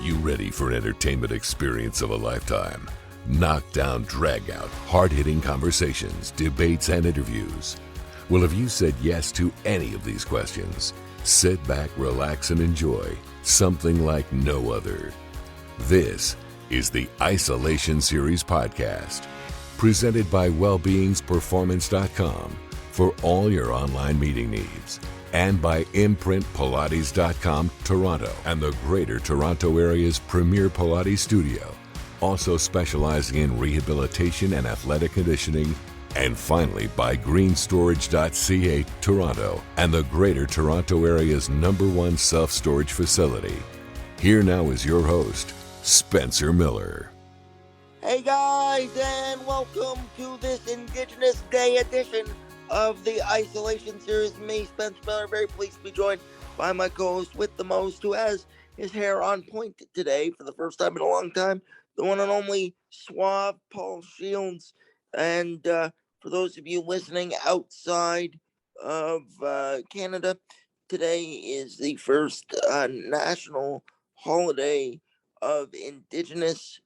you ready for an entertainment experience of a lifetime? Knockdown, drag-out, hard-hitting conversations, debates, and interviews. Well, if you said yes to any of these questions, sit back, relax, and enjoy something like no other. This is the Isolation Series podcast, presented by Wellbeingsperformance.com for all your online meeting needs, and by ImprintPilates.com Toronto and the Greater Toronto Area's premier Pilates studio, also specializing in rehabilitation and athletic conditioning, and finally by greenstorage.ca Toronto and the Greater Toronto Area's #1 self-storage facility. Here now is your host, Spencer Miller. Hey guys, and welcome to this Indigenous Day edition of the Isolation Series. Me, Spencer Miller, very pleased to be joined by my co-host with the most, who has his hair on point today for the first time in a long time, the one and only suave Paul Shields. And for those of you listening outside of Canada, today is the first national holiday of Indigenous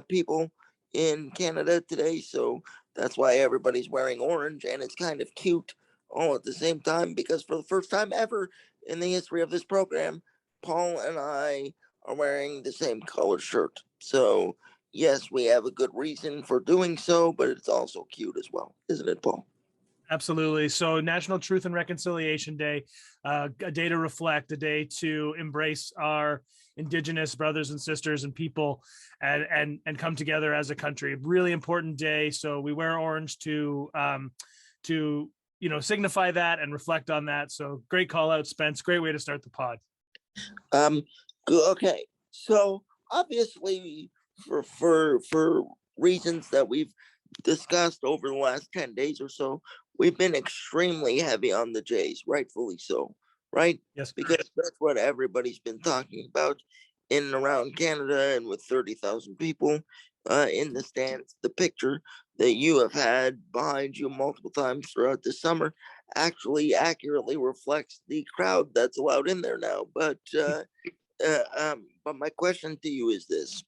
people in Canada today, so that's why everybody's wearing orange, and it's kind of cute all at the same time, because for the first time ever in the history of this program, Paul and I are wearing the same color shirt. So yes, we have a good reason for doing so, but it's also cute as well, isn't it, Paul? Absolutely. So National Truth and Reconciliation Day, a day to reflect, a day to embrace our Indigenous brothers and sisters and people and come together as a country. Really important day. So we wear orange to signify that and reflect on that. So great call out, Spence. Great way to start the pod. Okay. So obviously for reasons that we've discussed over the last 10 days or so, we've been extremely heavy on the Jays, rightfully so, right? Yes. Because that's what everybody's been talking about in and around Canada, and with 30,000 people in the stands. The picture that you have had behind you multiple times throughout the summer actually accurately reflects the crowd that's allowed in there now. But my question to you is this,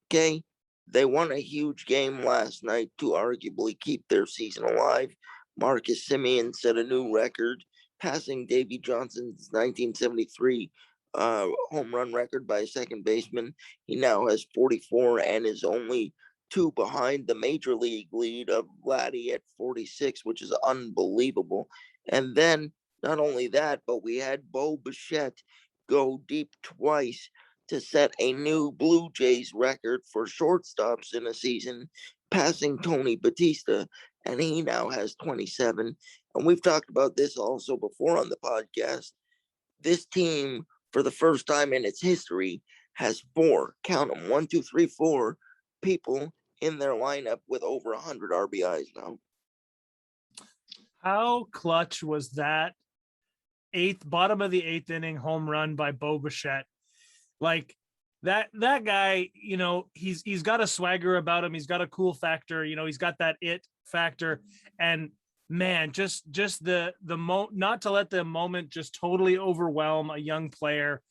okay? They won a huge game last night to arguably keep their season alive. Marcus Semien set a new record, passing Davey Johnson's 1973 home run record by a second baseman. He now has 44 and is only 2 behind the major league lead of Vladdy at 46, which is unbelievable. And then not only that, but we had Bo Bichette go deep twice to set a new Blue Jays record for shortstops in a season, passing Tony Batista, and he now has 27. And we've talked about this also before on the podcast. This team, for the first time in its history, has 4, count them, 1, 2, 3, 4 people in their lineup with over 100 RBIs now. How clutch was that bottom of the 8th inning home run by Bo Bichette? Like that guy, he's got a swagger about him. He's got a cool factor. He's got that it factor. And man, just not to let the moment just totally overwhelm a young player.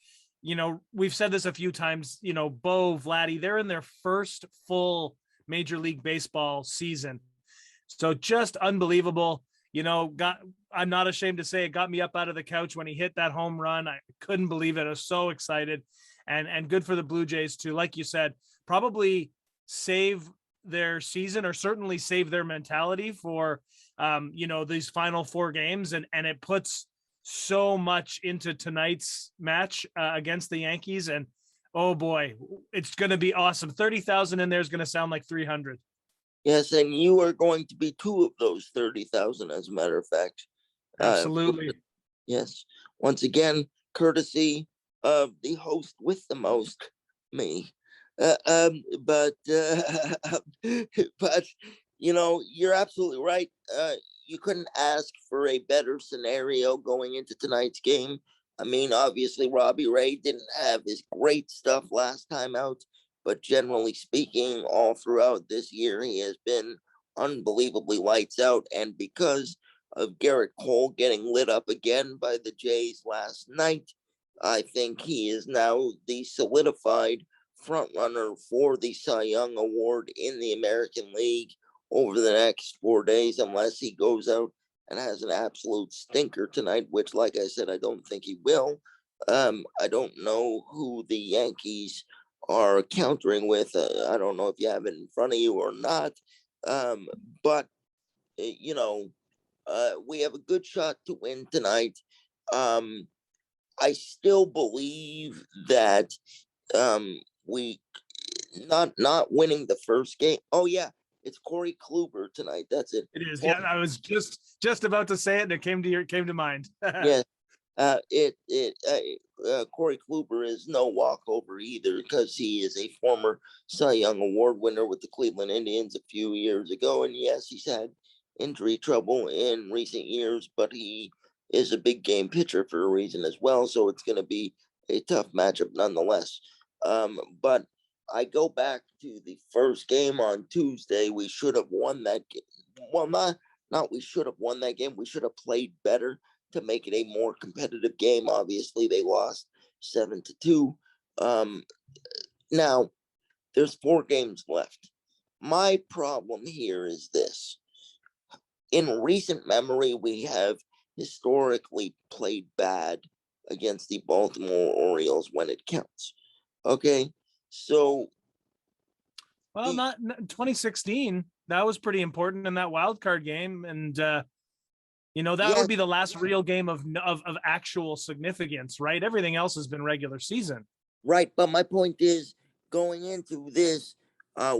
We've said this a few times, Bo, Vladdy, they're in their first full Major League Baseball season. So just unbelievable. I'm not ashamed to say it got me up out of the couch when he hit that home run. I couldn't believe it. I was so excited. And good for the Blue Jays to, like you said, probably save their season, or certainly save their mentality for, these final 4 games. And it puts so much into tonight's match against the Yankees. And oh boy, it's going to be awesome. 30,000 in there is going to sound like 300. Yes, and you are going to be 2 of those 30,000, as a matter of fact. Absolutely. Yes. Once again, courtesy of the host with the most, me. But you're absolutely right. You couldn't ask for a better scenario going into tonight's game. I mean, obviously, Robbie Ray didn't have his great stuff last time out, but generally speaking, all throughout this year, he has been unbelievably lights out. And because of Garrett Cole getting lit up again by the Jays last night, I think he is now the solidified front runner for the Cy Young Award in the American League over the next 4 days, unless he goes out and has an absolute stinker tonight, which, like I said, I don't think he will. I don't know who the Yankees are countering with. I don't know if you have it in front of you or not. But you know, we have a good shot to win tonight. I still believe that we not winning the first game. Oh yeah, it's Corey Kluber tonight. That's it. It is. Yeah, I was just about to say it, and it came to mind. Yeah, Corey Kluber is no walkover either, because he is a former Cy Young Award winner with the Cleveland Indians a few years ago, and yes, he's had injury trouble in recent years, but he is a big game pitcher for a reason as well. So it's going to be a tough matchup nonetheless. But I go back to the first game on Tuesday. We should have won that game. Well, not we should have won that game. We should have played better to make it a more competitive game. Obviously, they lost 7-2. Now, there's 4 games left. My problem here is this. In recent memory, we have historically played bad against the Baltimore Orioles when it counts. Okay, so Well, not 2016. That was pretty important in that wild card game, and that would be the last real game of actual significance, right? Everything else has been regular season. Right, but my point is, going into this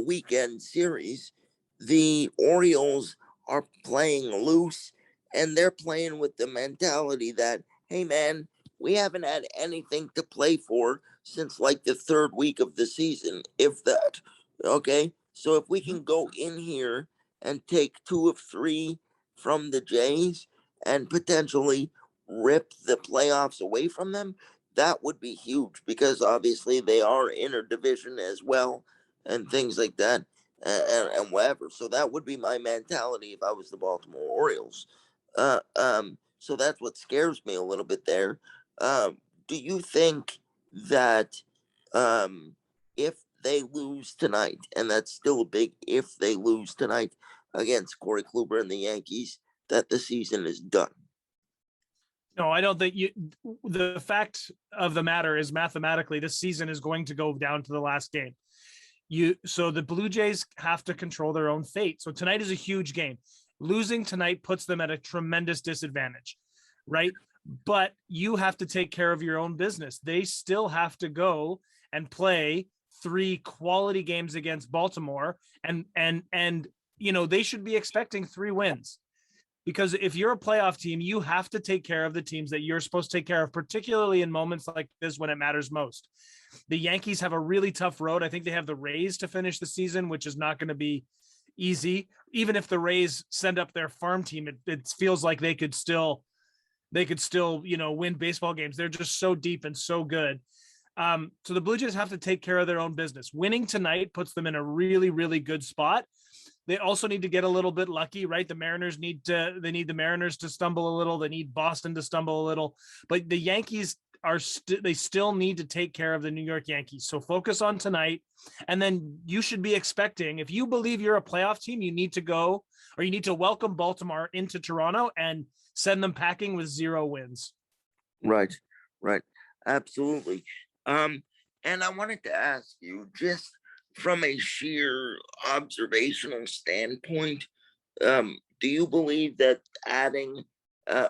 weekend series, the Orioles are playing loose, and they're playing with the mentality that, hey man, we haven't had anything to play for since like the 3rd week of the season, if that. Okay, so if we can go in here and take 2 of 3 from the Jays and potentially rip the playoffs away from them, that would be huge, because obviously they are interdivision as well and things like that, and whatever. So that would be my mentality if I was the Baltimore Orioles. So that's what scares me a little bit there. Do you think that if they lose tonight, and that's still a big if they lose tonight against Corey Kluber and the Yankees, that the season is done? No, I don't think the fact of the matter is, mathematically, this season is going to go down to the last game. So the Blue Jays have to control their own fate. So tonight is a huge game. Losing tonight puts them at a tremendous disadvantage, right? But you have to take care of your own business. They still have to go and play 3 quality games against Baltimore, and they should be expecting 3 wins. Because if you're a playoff team, you have to take care of the teams that you're supposed to take care of, particularly in moments like this when it matters most. The Yankees have a really tough road. I think they have the Rays to finish the season, which is not going to be easy. Even if the Rays send up their farm team, it feels like they could still win baseball games. They're just so deep and so good. So the Blue Jays have to take care of their own business. Winning tonight puts them in a really, really good spot. They also need to get a little bit lucky, right? The Mariners need the Mariners to stumble a little. They need Boston to stumble a little, but the Yankees they still need to take care of the New York Yankees. So focus on tonight. And then you should be expecting, if you believe you're a playoff team, you need to welcome Baltimore into Toronto and send them packing with 0 wins. Right. Absolutely. And I wanted to ask you, just from a sheer observational standpoint, do you believe that adding,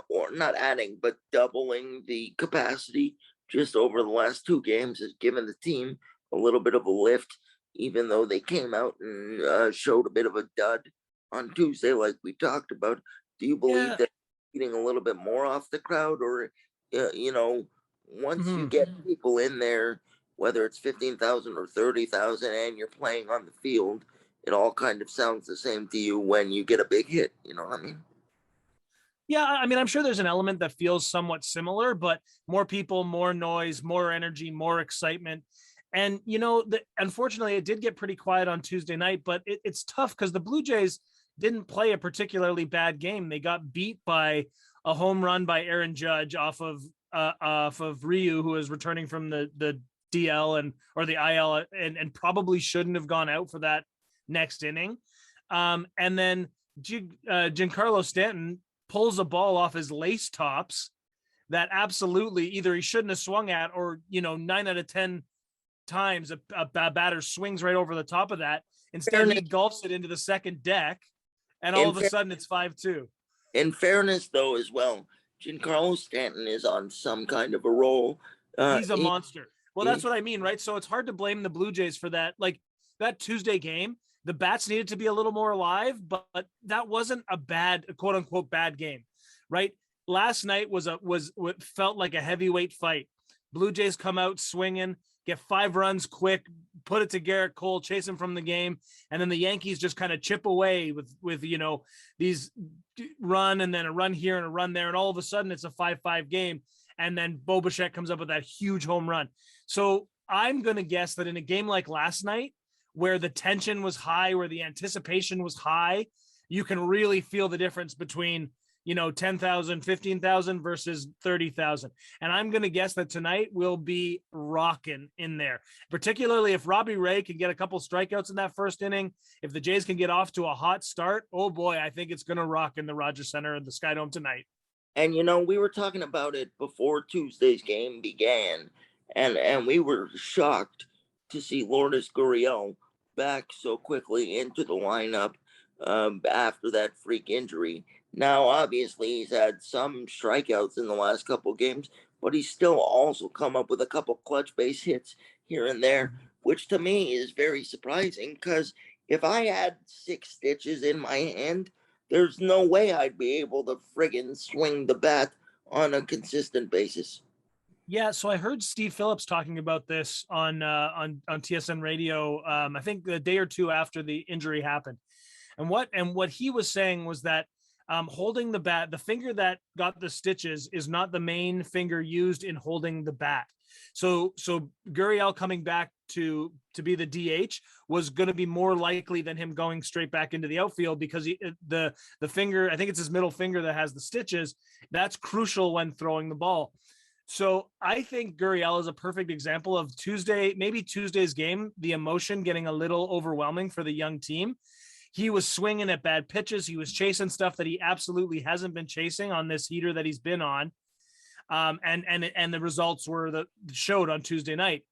or not adding, but doubling the capacity just over the last 2 games has given the team a little bit of a lift, even though they came out and showed a bit of a dud on Tuesday, like we talked about? Do you believe that getting a little bit more off the crowd, or once you get people in there, whether it's 15,000 or 30,000, and you're playing on the field, it all kind of sounds the same to you when you get a big hit. You know what I mean? Yeah, I mean, I'm sure there's an element that feels somewhat similar, but more people, more noise, more energy, more excitement. And, unfortunately, it did get pretty quiet on Tuesday night, but it's tough because the Blue Jays didn't play a particularly bad game. They got beat by a home run by Aaron Judge off of Ryu, who is returning from the DL or the IL and probably shouldn't have gone out for that next inning. And then Giancarlo Stanton pulls a ball off his lace tops that absolutely either he shouldn't have swung at, or 9 out of 10 times a batter swings right over the top of that. Instead, he golfs it into the second deck, and all of a sudden it's 5-2. In fairness, though, as well, Giancarlo Stanton is on some kind of a roll. He's a monster. Well, that's what I mean, right? So it's hard to blame the Blue Jays for that. Like that Tuesday game, the bats needed to be a little more alive, but that wasn't a bad, quote unquote, bad game, right? Last night was what felt like a heavyweight fight. Blue Jays come out swinging, get 5 runs quick, put it to Garrett Cole, chase him from the game, and then the Yankees just kind of chip away with these run and then a run here and a run there, and all of a sudden it's a 5-5 game, and then Bo Bichette comes up with that huge home run. So I'm going to guess that in a game like last night, where the tension was high, where the anticipation was high, you can really feel the difference between 10,000, 15,000 versus 30,000. And I'm going to guess that tonight will be rocking in there, particularly if Robbie Ray can get a couple strikeouts in that first inning. If the Jays can get off to a hot start, oh boy, I think it's going to rock in the Rogers Center and the Skydome tonight. And, we were talking about it before Tuesday's game began, and we were shocked to see Lourdes Gurriel back so quickly into the lineup after that freak injury. Now, obviously, he's had some strikeouts in the last couple of games, but he's still also come up with a couple clutch base hits here and there, which to me is very surprising, because if I had 6 stitches in my hand, there's no way I'd be able to friggin' swing the bat on a consistent basis. Yeah, so I heard Steve Phillips talking about this on TSN radio. I think a day or two after the injury happened, and what he was saying was that holding the bat, the finger that got the stitches is not the main finger used in holding the bat. So Gurriel coming back to be the DH was going to be more likely than him going straight back into the outfield, because the finger, I think it's his middle finger that has the stitches. That's crucial when throwing the ball. So I think Gurriel is a perfect example of Tuesday's game, the emotion getting a little overwhelming for the young team. He was swinging at bad pitches. He was chasing stuff that he absolutely hasn't been chasing on this heater that he's been on. And the results showed on Tuesday night.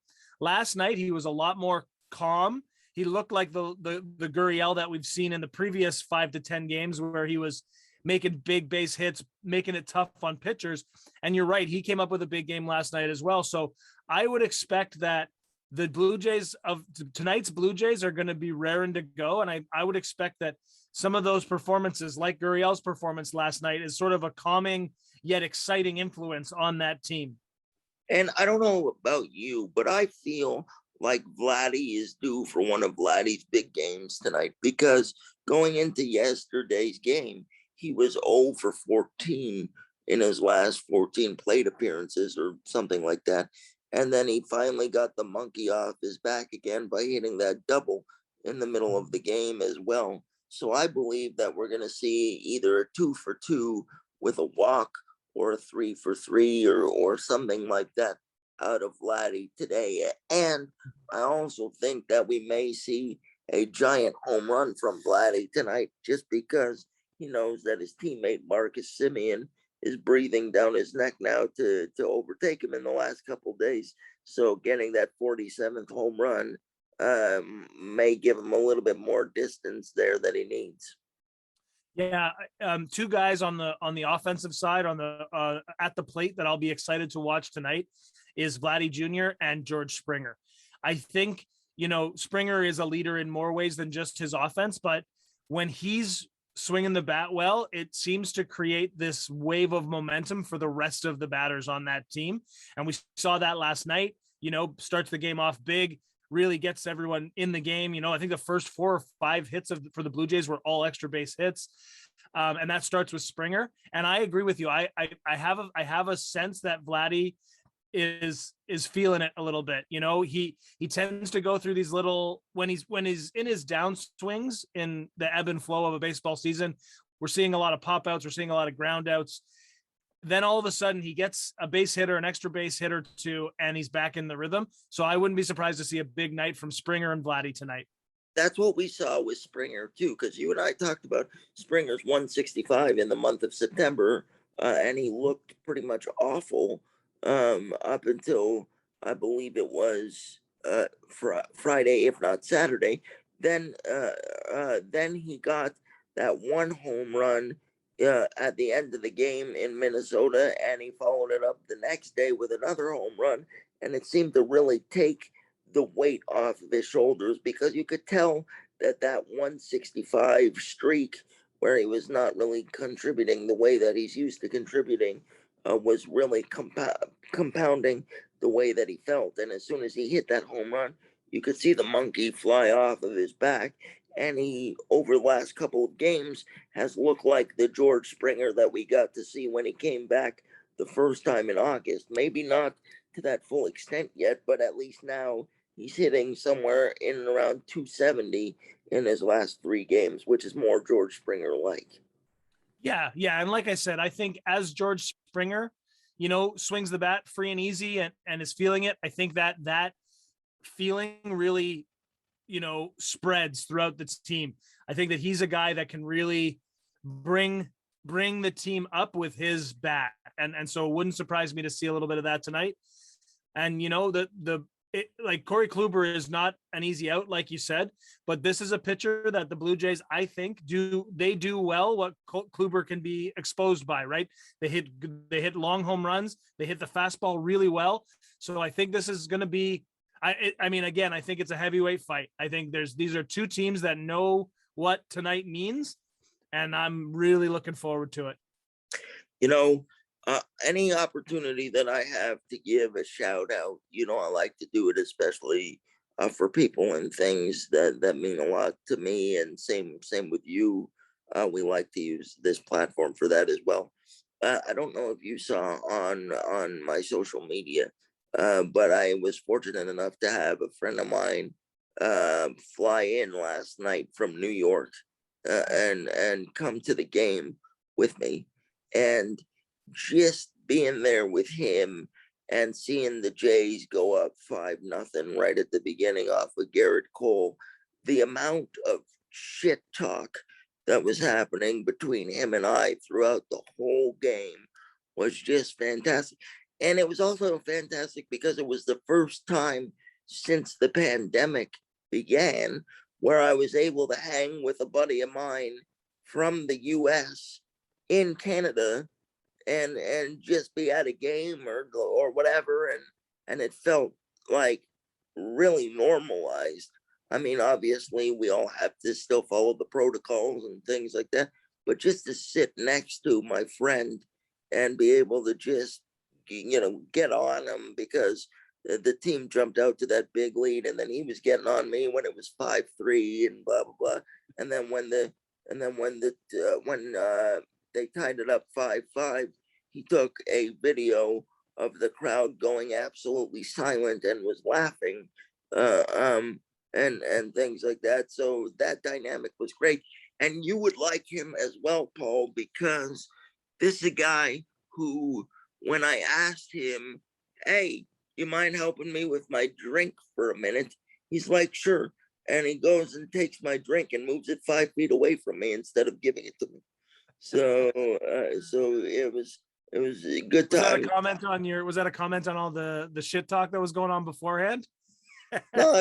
Last night, he was a lot more calm. He looked like the Gurriel that we've seen in the previous 5 to 10 games, where he was making big base hits, making it tough on pitchers. And you're right, he came up with a big game last night as well. So I would expect that the Blue Jays of tonight's Blue Jays are going to be raring to go. And I would expect that some of those performances, like Gurriel's performance last night, is sort of a calming yet exciting influence on that team. And I don't know about you, but I feel like Vladdy is due for one of Vladdy's big games tonight, because going into yesterday's game, he was 0 for 14 in his last 14 plate appearances or something like that. And then he finally got the monkey off his back again by hitting that double in the middle of the game as well. So I believe that we're going to see either a 2 for 2 with a walk, or a 3 for 3 or something like that out of Vladdy today. And I also think that we may see a giant home run from Vladdy tonight, just because he knows that his teammate Marcus Semien is breathing down his neck now to overtake him in the last couple of days. So getting that 47th home run may give him a little bit more distance there that he needs. Yeah, 2 guys on the offensive side on the at the plate that I'll be excited to watch tonight is Vladdy Jr. and George Springer. I think Springer is a leader in more ways than just his offense, but when he's swinging the bat well, it seems to create this wave of momentum for the rest of the batters on that team. And we saw that last night. Starts the game off big, really gets everyone in the game. I think the first 4 or 5 hits for the Blue Jays were all extra base hits. And that starts with Springer. And I agree with you. I have a sense that Vladdy is feeling it a little bit. He tends to go through these little, when he's in his down swings in the ebb and flow of a baseball season, we're seeing a lot of pop outs. We're seeing a lot of ground outs. then all of a sudden he gets a base hitter, an extra base hit or two, and he's back in the rhythm. So I wouldn't be surprised to see a big night from Springer and Vladdy tonight. That's what we saw with Springer too, because you and I talked about Springer's 165 in the month of September, and he looked pretty much awful up until I believe it was Friday, if not Saturday. Then he got that one home run at the end of the game in Minnesota, and he followed it up the next day with another home run, and it seemed to really take the weight off of his shoulders, because you could tell that 165 streak where he was not really contributing the way that he's used to contributing was really compounding the way that he felt. And as soon as he hit that home run, you could see the monkey fly off of his back. And he, over the last couple of games, has looked like the George Springer that we got to see when he came back the first time in August. Maybe not to that full extent yet, but at least now he's hitting somewhere in and around 270 in his last 3 games, which is more George Springer like. Yeah. And like I said, I think as George Springer, swings the bat free and easy and is feeling it, I think that feeling really, spreads throughout the team. I think that he's a guy that can really bring the team up with his bat. And so it wouldn't surprise me to see a little bit of that tonight. And, like Corey Kluber is not an easy out, like you said, but this is a pitcher that the Blue Jays, I think, do well what Kluber can be exposed by, right? They hit long home runs. They hit the fastball really well. So I think this is going to be, I mean, again, I think it's a heavyweight fight. I think these are two teams that know what tonight means, and I'm really looking forward to it. Any opportunity that I have to give a shout out, I like to do it, especially for people and things that mean a lot to me. And same with you. We like to use this platform for that as well. I don't know if you saw on my social media, but I was fortunate enough to have a friend of mine fly in last night from New York and come to the game with me. And just being there with him and seeing the Jays go up 5-0 right at the beginning off of Garrett Cole, the amount of shit talk that was happening between him and I throughout the whole game was just fantastic. And it was also fantastic because it was the first time since the pandemic began where I was able to hang with a buddy of mine from the US in Canada and just be at a game or whatever, and it felt like really normalized. I mean, obviously we all have to still follow the protocols and things like that, but just to sit next to my friend and be able to just get on him because the team jumped out to that big lead, and then he was getting on me when it was 5-3 and blah blah blah, and then when they tied it up 5-5, he took a video of the crowd going absolutely silent and was laughing, and things like that. So that dynamic was great. And you would like him as well, Paul, because this is a guy who, when I asked him, hey, you mind helping me with my drink for a minute? He's like, sure. And he goes and takes my drink and moves it 5 feet away from me instead of giving it to me. So it was a good time. Was that a comment on all the shit talk that was going on beforehand? No,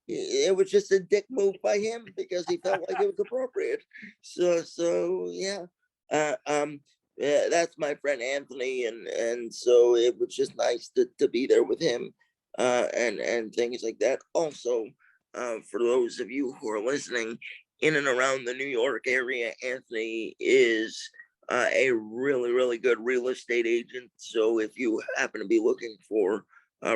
it was just a dick move by him because he felt like it was appropriate. So yeah. Yeah, that's my friend Anthony, and so it was just nice to be there with him, and things like that. Also, for those of you who are listening in and around the New York area, Anthony is a really good real estate agent. So if you happen to be looking for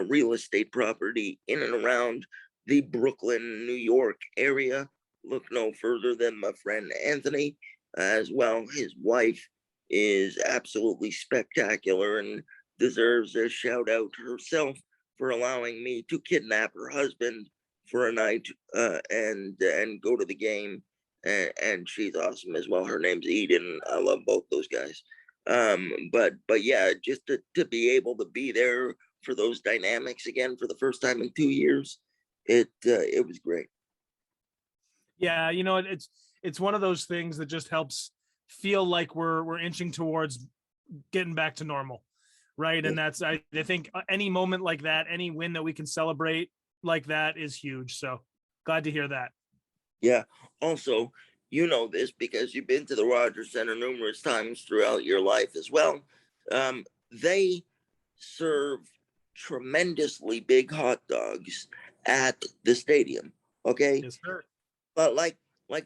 real estate property in and around the Brooklyn, New York area, look no further than my friend Anthony. As well, his wife is absolutely spectacular and deserves a shout out herself for allowing me to kidnap her husband for a night and go to the game. And she's awesome as well. Her name's Eden. I love both those guys. But yeah, just to be able to be there for those dynamics again for the first time in 2 years, it was great. Yeah, it's one of those things that just helps feel like we're inching towards getting back to normal, right? And that's I think any moment like that, any win that we can celebrate like that is huge. So glad to hear that. Yeah. Also, you know this because you've been to the Rogers Center numerous times throughout your life as well. They serve tremendously big hot dogs at the stadium. Okay, Yes, sir. but like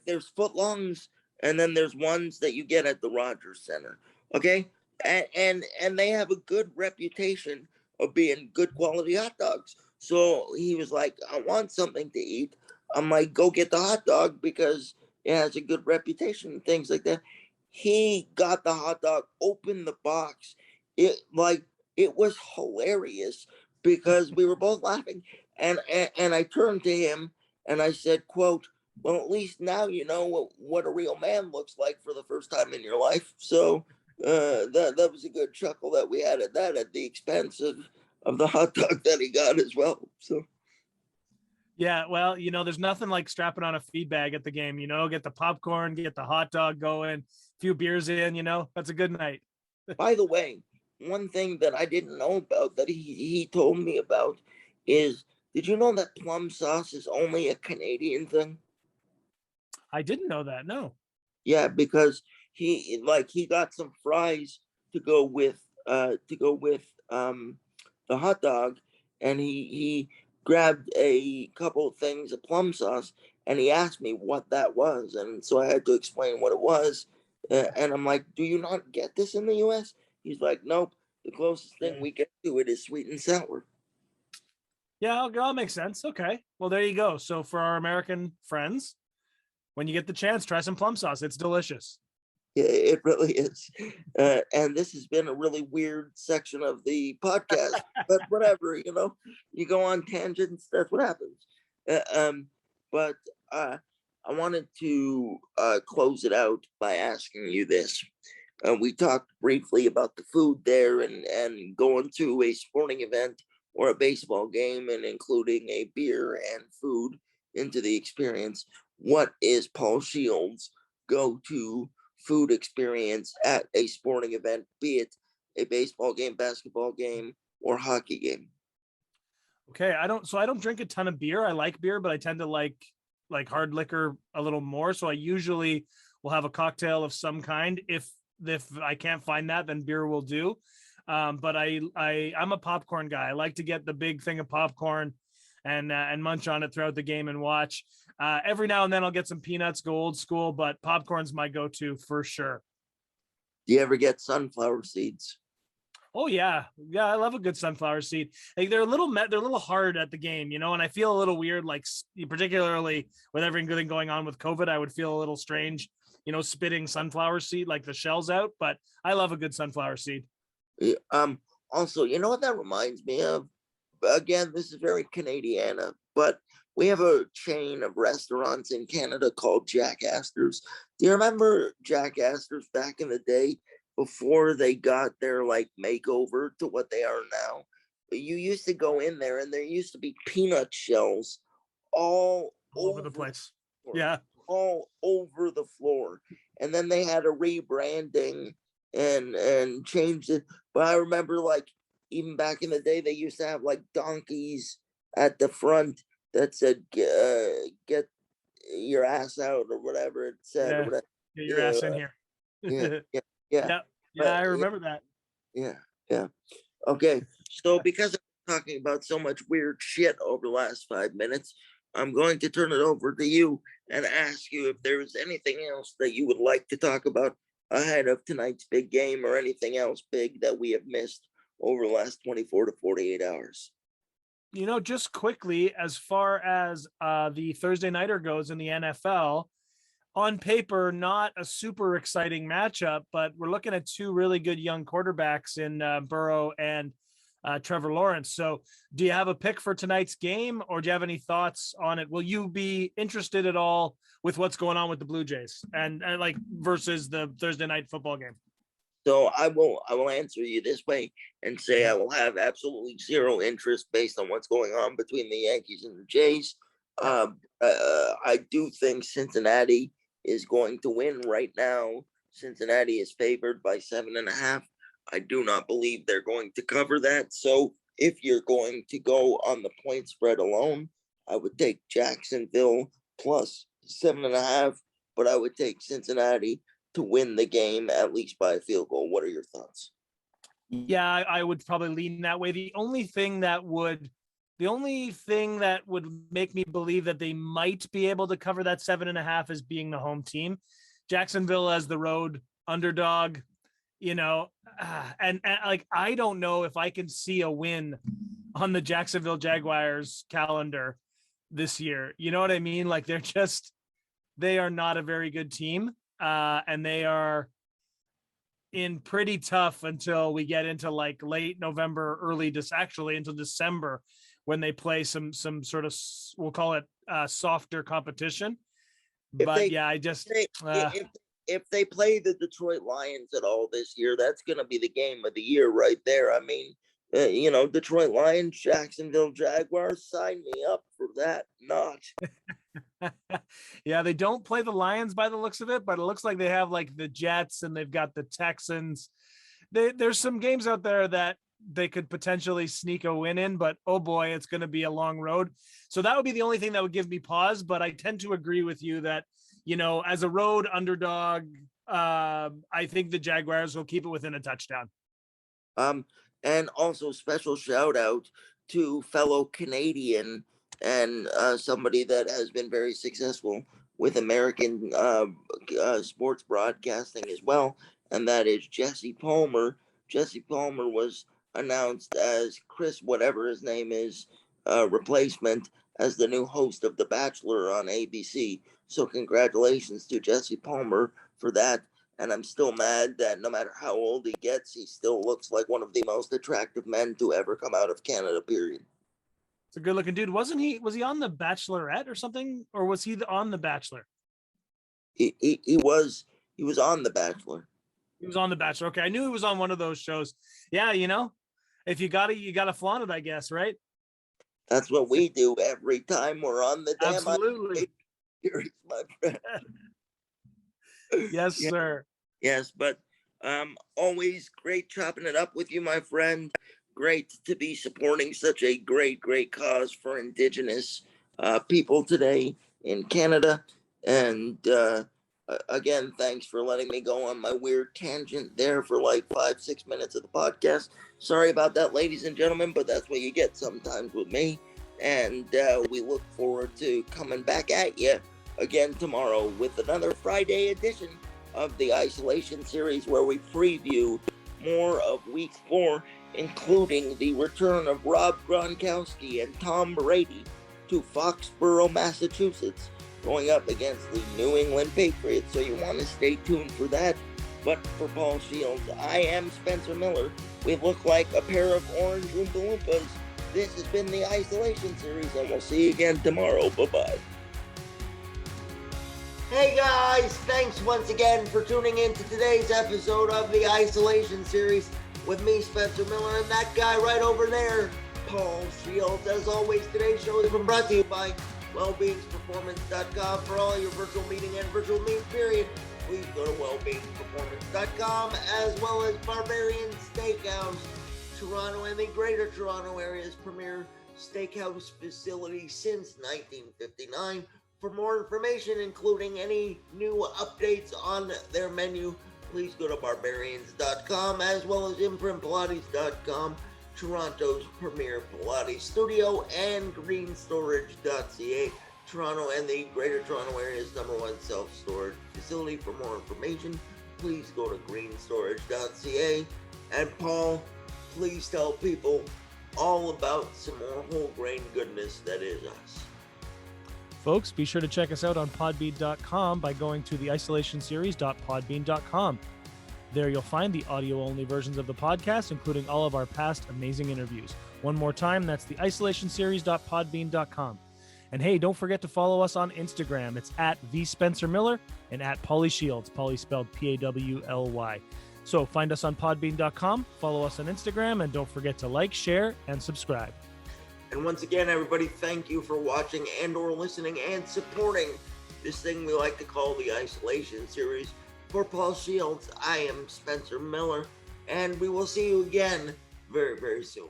there's footlongs, and then there's ones that you get at the Rogers Center. Okay, and they have a good reputation of being good quality hot dogs. So he was like, I want something to eat. I'm like, go get the hot dog because it has a good reputation and things like that. He got the hot dog, opened the box. It was hilarious because we were both laughing. And I turned to him and I said, quote, well, at least now you know what a real man looks like for the first time in your life. So that was a good chuckle that we had at that at the expense of the hot dog that he got as well. So Yeah, well, there's nothing like strapping on a feed bag at the game, get the popcorn, get the hot dog going, a few beers in, that's a good night. by the way, one thing that I didn't know about that he told me about is, did you know that plum sauce is only a Canadian thing? I didn't know that. No. Yeah, because he got some fries to go with the hot dog, and he grabbed a couple of things of plum sauce, and he asked me what that was, and so I had to explain what it was, and I'm like, do you not get this in the U.S.? He's like, nope. The closest thing we get to it is sweet and sour. Yeah, that makes sense. Okay. Well, there you go. So for our American friends, when you get the chance, try some plum sauce. It's delicious. Yeah, it really is. And this has been a really weird section of the podcast, but whatever, you go on tangents, that's what happens. Uh, um, but I wanted to close it out by asking you this. We talked briefly about the food there and going to a sporting event or a baseball game and including a beer and food into the experience. What is Paul Shields' go to food experience at a sporting event, be it a baseball game, basketball game, or hockey game? Okay, I don't drink a ton of beer. I like beer, but I tend to like hard liquor a little more. So I usually will have a cocktail of some kind. If I can't find that, then beer will do. But I'm a popcorn guy. I like to get the big thing of popcorn and munch on it throughout the game and watch. Every now and then I'll get some peanuts, go old school, but popcorn's my go-to for sure. Do you ever get sunflower seeds? Oh yeah, yeah, I love a good sunflower seed. Like they're a little hard at the game, and I feel a little weird, like particularly with everything going on with COVID, I would feel a little strange, spitting sunflower seed like the shells out. But I love a good sunflower seed. Also, you know what that reminds me of? Again, this is very Canadiana, but we have a chain of restaurants in Canada called Jack Astor's. Do you remember Jack Astor's back in the day before they got their like makeover to what they are now? You used to go in there and there used to be peanut shells all Over the place. floor, Yeah. all over the floor. And then they had a rebranding and changed it. But I remember like even back in the day, they used to have like donkeys at the front that said "Get your ass out" or whatever it said. Or Yeah. whatever. Get your Yeah, ass in here. yeah, yeah, yeah. Yeah. Yeah, But I remember that. yeah, yeah. Okay, so because I'm talking about so much weird shit over the last 5 minutes, I'm going to turn it over to you and ask you if there is anything else that you would like to talk about ahead of tonight's big game or anything else big that we have missed over the last 24 to 48 hours. Just quickly, as far as the Thursday nighter goes in the NFL, on paper, not a super exciting matchup, but we're looking at two really good young quarterbacks in Burrow and Trevor Lawrence. So do you have a pick for tonight's game, or do you have any thoughts on it? Will you be interested at all with what's going on with the Blue Jays and like versus the Thursday night football game? So I will answer you this way and say I will have absolutely zero interest based on what's going on between the Yankees and the Jays. I do think Cincinnati is going to win right now. Cincinnati is favored by 7.5. I do not believe they're going to cover that. So if you're going to go on the point spread alone, I would take Jacksonville plus 7.5, but I would take Cincinnati to win the game at least by a field goal. What are your thoughts? Yeah, I would probably lean that way. The only thing that would make me believe that they might be able to cover that 7.5 is being the home team. Jacksonville as the road underdog, and like, I don't know if I can see a win on the Jacksonville Jaguars calendar this year. You know what I mean? Like, they are not a very good team. And they are in pretty tough until we get into like late November, actually into December, when they play some sort of, we'll call it softer competition. If they play the Detroit Lions at all this year, that's going to be the game of the year right there. I mean, Detroit Lions, Jacksonville Jaguars, sign me up for that. Not. Yeah, they don't play the Lions by the looks of it, but it looks like they have like the Jets and they've got the Texans. There's some games out there that they could potentially sneak a win in, but oh boy, it's going to be a long road. So that would be the only thing that would give me pause. But I tend to agree with you that, as a road underdog, I think the Jaguars will keep it within a touchdown. And also special shout out to fellow Canadian and somebody that has been very successful with American sports broadcasting as well, and that is Jesse Palmer. Jesse Palmer was announced as Chris, whatever his name is, replacement as the new host of The Bachelor on ABC. So congratulations to Jesse Palmer for that. And I'm still mad that no matter how old he gets, he still looks like one of the most attractive men to ever come out of Canada, period. It's a good looking dude. Was he on The Bachelorette or something? Or was he on The Bachelor? He was on The Bachelor. He was on The Bachelor. Okay. I knew he was on one of those shows. Yeah. If you got it, you got to flaunt it, I guess. Right. That's what we do every time we're on the damn Absolutely. Series, my friend. Yes, yeah. Sir. Yes, but always great chopping it up with you, my friend. Great to be supporting such a great cause for Indigenous people today in Canada. And again, thanks for letting me go on my weird tangent there for like 5-6 minutes of the podcast. Sorry about that, ladies and gentlemen, but that's what you get sometimes with me. And we look forward to coming back at you again tomorrow with another Friday edition of the Isolation Series, where we preview more of Week 4, including the return of Rob Gronkowski and Tom Brady to Foxborough, Massachusetts, going up against the New England Patriots. So you want to stay tuned for that. But for Paul Shields, I am Spencer Miller. We look like a pair of orange Oompa Loompas. This has been the Isolation Series, and we'll see you again tomorrow. Bye-bye. Hey guys, thanks once again for tuning in to today's episode of the Isolation Series with me, Spencer Miller, and that guy right over there, Paul Shields. As always, today's show has been brought to you by wellbeingsperformance.com for all your virtual meeting and virtual meet period. Please go to wellbeingsperformance.com, as well as Barbarian Steakhouse, Toronto and the Greater Toronto Area's premier steakhouse facility since 1959. For more information, including any new updates on their menu, please go to barbarians.com, as well as imprintpilates.com, Toronto's premier Pilates studio, and greenstorage.ca, Toronto and the Greater Toronto Area's #1 self-storage facility. For more information, please go to greenstorage.ca. And Paul, please tell people all about some more whole grain goodness that is us. Folks, be sure to check us out on podbean.com by going to theisolationseries.podbean.com. There you'll find the audio-only versions of the podcast, including all of our past amazing interviews. One more time, that's theisolationseries.podbean.com. And hey, don't forget to follow us on Instagram. It's at @thespencermiller and @PaulieShields, Paulie spelled Pawly. So find us on podbean.com, follow us on Instagram, and don't forget to like, share, and subscribe. And once again, everybody, thank you for watching and or listening and supporting this thing we like to call the Isolation Series. For Paul Shields, I am Spencer Miller, and we will see you again very, very soon.